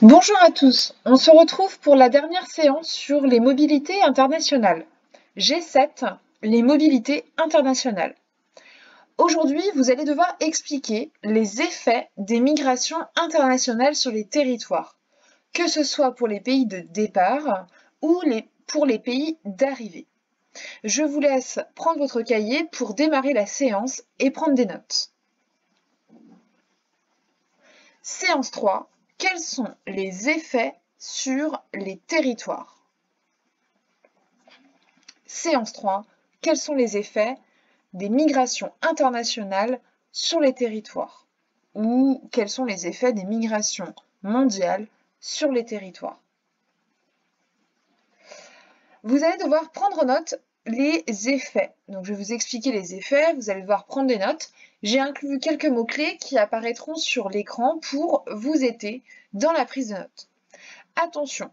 Bonjour à tous, on se retrouve pour la dernière séance sur les mobilités internationales. G7, les mobilités internationales. Aujourd'hui, vous allez devoir expliquer les effets des migrations internationales sur les territoires, que ce soit pour les pays de départ ou pour les pays d'arrivée. Je vous laisse prendre votre cahier pour démarrer la séance et prendre des notes. Séance 3. Quels sont les effets sur les territoires? Séance 3. Quels sont les effets des migrations internationales sur les territoires? Ou quels sont les effets des migrations mondiales sur les territoires? Vous allez devoir prendre en note les effets. Donc je vais vous expliquer les effets, vous allez devoir prendre des notes. J'ai inclus quelques mots-clés qui apparaîtront sur l'écran pour vous aider dans la prise de notes. Attention,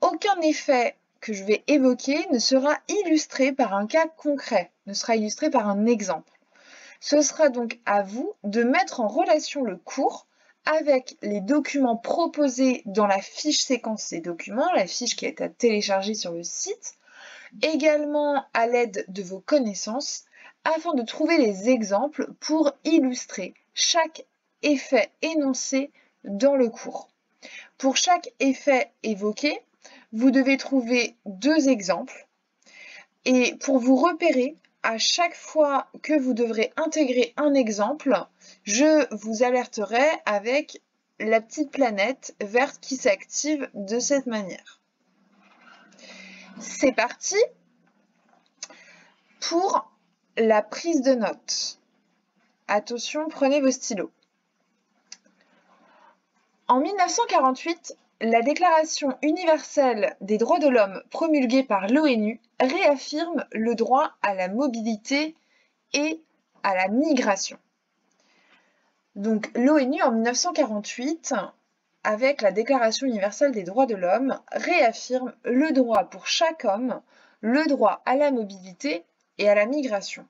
aucun effet que je vais évoquer ne sera illustré par un cas concret, ne sera illustré par un exemple. Ce sera donc à vous de mettre en relation le cours avec les documents proposés dans la fiche séquence des documents, la fiche qui est à télécharger sur le site, également à l'aide de vos connaissances, afin de trouver les exemples pour illustrer chaque effet énoncé dans le cours. Pour chaque effet évoqué, vous devez trouver 2 exemples et pour vous repérer, à chaque fois que vous devrez intégrer un exemple, je vous alerterai avec la petite planète verte qui s'active de cette manière. C'est parti pour la prise de notes. Attention, prenez vos stylos. En 1948, la Déclaration universelle des droits de l'homme promulguée par l'ONU réaffirme le droit à la mobilité et à la migration. Donc l'ONU en 1948, avec la Déclaration universelle des droits de l'homme, réaffirme le droit pour chaque homme, le droit à la mobilité et à la migration.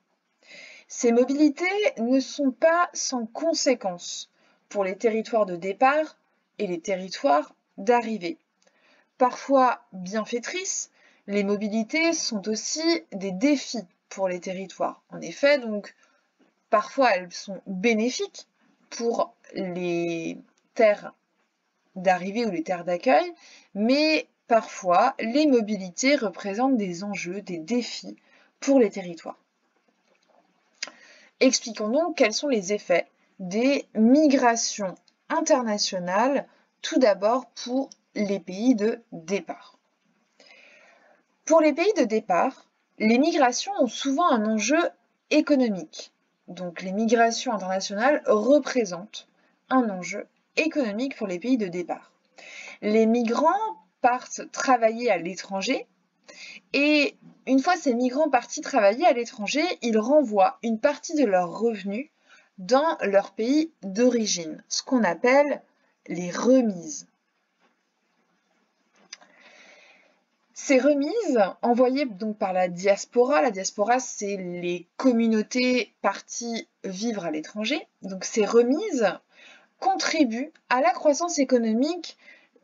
Ces mobilités ne sont pas sans conséquences pour les territoires de départ et les territoires d'arrivée. Parfois bienfaitrices, les mobilités sont aussi des défis pour les territoires. En effet, donc, parfois elles sont bénéfiques pour les terres d'arrivée ou les terres d'accueil, mais parfois les mobilités représentent des enjeux, des défis pour les territoires. Expliquons donc quels sont les effets des migrations internationales, tout d'abord pour les pays de départ. Pour les pays de départ, les migrations ont souvent un enjeu économique. Donc les migrations internationales représentent un enjeu économique pour les pays de départ. Les migrants partent travailler à l'étranger et une fois ces migrants partis travailler à l'étranger, ils renvoient une partie de leurs revenus dans leur pays d'origine, ce qu'on appelle les remises. Ces remises, envoyées donc par la diaspora c'est les communautés parties vivre à l'étranger, donc ces remises contribuent à la croissance économique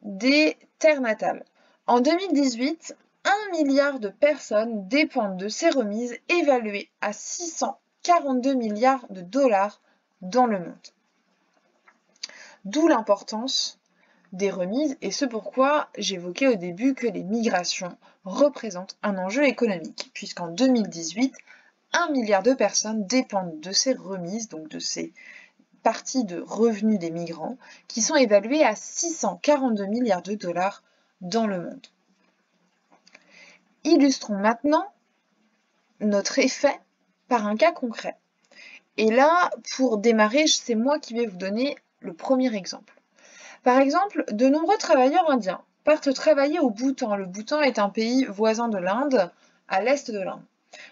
des terres natales. En 2018, 1 milliard de personnes dépendent de ces remises évaluées à 642 milliards de dollars dans le monde. D'où l'importance des remises et ce pourquoi j'évoquais au début que les migrations représentent un enjeu économique, puisqu'en 2018, 1 milliard de personnes dépendent de ces remises, donc de ces parties de revenus des migrants, qui sont évaluées à 642 milliards de dollars dans le monde. Illustrons maintenant notre effet par un cas concret. Et là, pour démarrer, c'est moi qui vais vous donner le premier exemple. Par exemple, de nombreux travailleurs indiens partent travailler au Bhoutan. Le Bhoutan est un pays voisin de l'Inde, à l'est de l'Inde.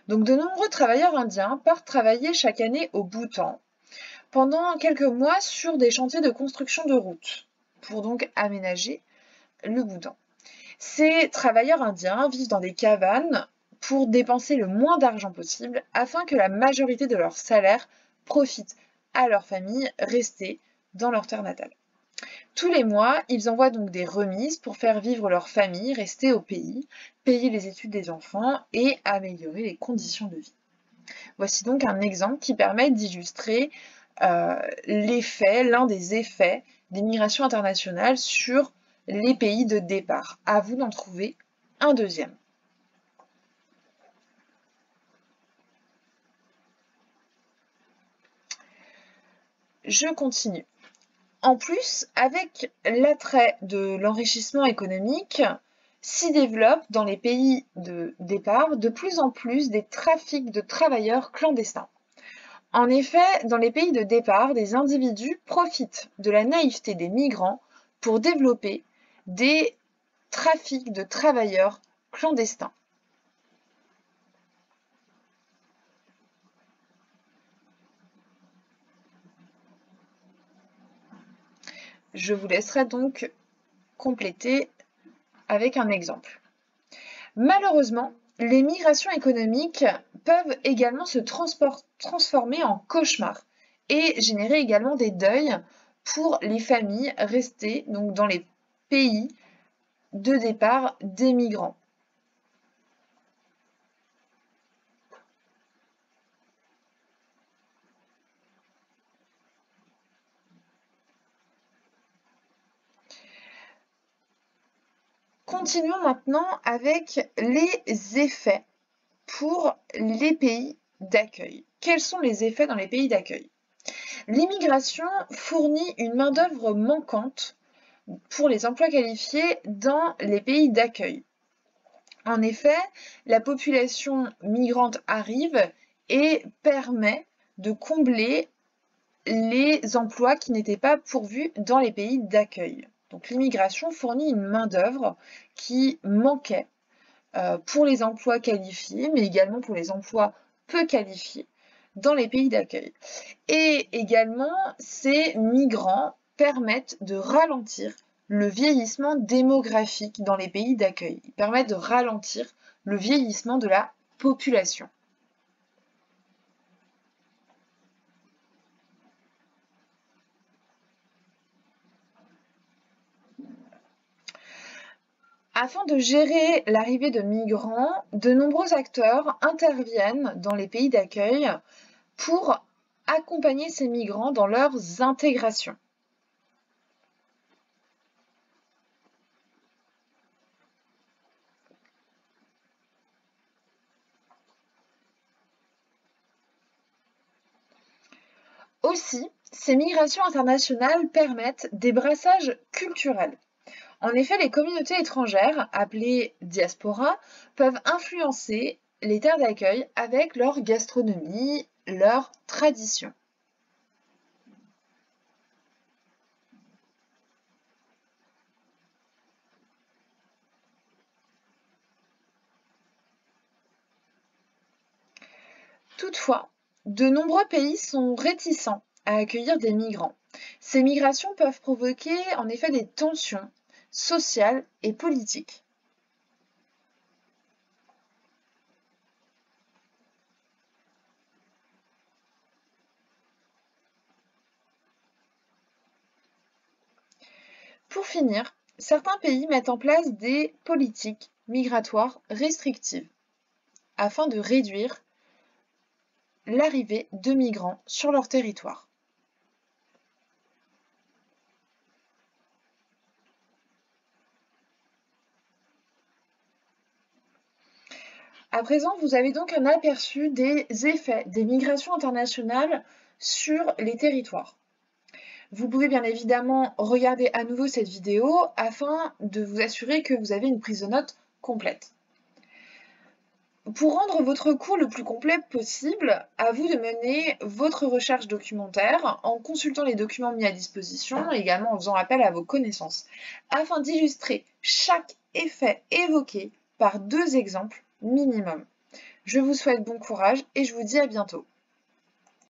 Donc de nombreux travailleurs indiens partent travailler chaque année au Bhoutan pendant quelques mois sur des chantiers de construction de routes, pour donc aménager le Bhoutan. Ces travailleurs indiens vivent dans des cabanes pour dépenser le moins d'argent possible afin que la majorité de leur salaire profite à leur famille restée dans leur terre natale. Tous les mois, ils envoient donc des remises pour faire vivre leur famille, rester au pays, payer les études des enfants et améliorer les conditions de vie. Voici donc un exemple qui permet d'illustrer l'un des effets des migrations internationales sur les pays de départ. À vous d'en trouver un deuxième. Je continue. En plus, avec l'attrait de l'enrichissement économique, s'y développent dans les pays de départ de plus en plus des trafics de travailleurs clandestins. En effet, dans les pays de départ, des individus profitent de la naïveté des migrants pour développer des trafics de travailleurs clandestins. Je vous laisserai donc compléter avec un exemple. Malheureusement, les migrations économiques peuvent également se transformer en cauchemars et générer également des deuils pour les familles restées donc dans les pays de départ des migrants. Continuons maintenant avec les effets pour les pays d'accueil. Quels sont les effets dans les pays d'accueil? L'immigration fournit une main-d'œuvre manquante pour les emplois qualifiés dans les pays d'accueil. En effet, la population migrante arrive et permet de combler les emplois qui n'étaient pas pourvus dans les pays d'accueil. Donc l'immigration fournit une main-d'œuvre qui manquait pour les emplois qualifiés, mais également pour les emplois peu qualifiés dans les pays d'accueil. Et également, ces migrants permettent de ralentir le vieillissement démographique dans les pays d'accueil. Ils permettent de ralentir le vieillissement de la population. Afin de gérer l'arrivée de migrants, de nombreux acteurs interviennent dans les pays d'accueil pour accompagner ces migrants dans leurs intégrations. Aussi, ces migrations internationales permettent des brassages culturels. En effet, les communautés étrangères, appelées diaspora, peuvent influencer les terres d'accueil avec leur gastronomie, leurs traditions. Toutefois, de nombreux pays sont réticents à accueillir des migrants. Ces migrations peuvent provoquer en effet des tensions sociales et politiques. Pour finir, certains pays mettent en place des politiques migratoires restrictives afin de réduire l'arrivée de migrants sur leur territoire. À présent, vous avez donc un aperçu des effets des migrations internationales sur les territoires. Vous pouvez bien évidemment regarder à nouveau cette vidéo afin de vous assurer que vous avez une prise de notes complète. Pour rendre votre cours le plus complet possible, à vous de mener votre recherche documentaire en consultant les documents mis à disposition et également en faisant appel à vos connaissances, afin d'illustrer chaque effet évoqué par 2 exemples minimum. Je vous souhaite bon courage et je vous dis à bientôt.